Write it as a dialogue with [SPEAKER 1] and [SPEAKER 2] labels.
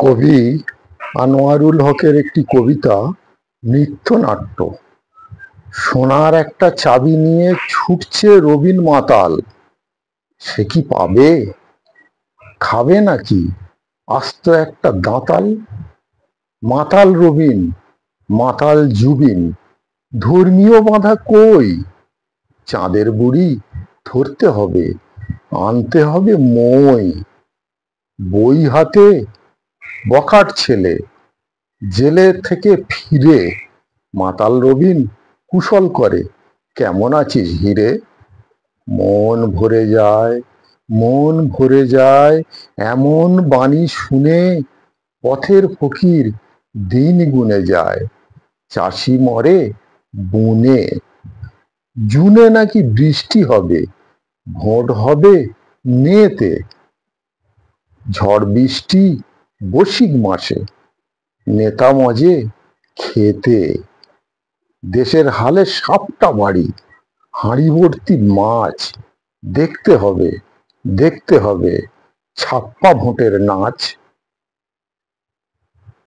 [SPEAKER 1] কবি আনোয়ারুল হকের একটি কবিতা নৃত্যনাট্য। সোনার একটা চাবি নিয়ে ছুটছে রবিন মাতাল, সে কি পাবে? খাবে নাকি আস্ত একটা দাঁতাল? মাতাল রবিন, মাতাল জুবিন, ধর্মীয় বাঁধা কই? চাঁদের বুড়ি ধরতে হবে, আনতে হবে মই। বই হাতে বখাট ছেলে জেলে থেকে ফিরে মাতাল রবিন কুশল করে, কেমন আছিস হিরে? মন ভরে যায়, মন ভরে যায় এমন বাণী শুনে, পথের ফকির দিন গুনে যায়। চাষি মরে বুনে, জুনে নাকি বৃষ্টি হবে, ভোট হবে মেতে, ঝড় বৃষ্টি বৈশিখ মাসে, নেতা মজে খেতে। দেশের হালে সাপটা বাড়ি, হাঁড়ি ভর্তি মাছ, দেখতে হবে দেখতে হবে ছাপ্পা ভোটের নাচ।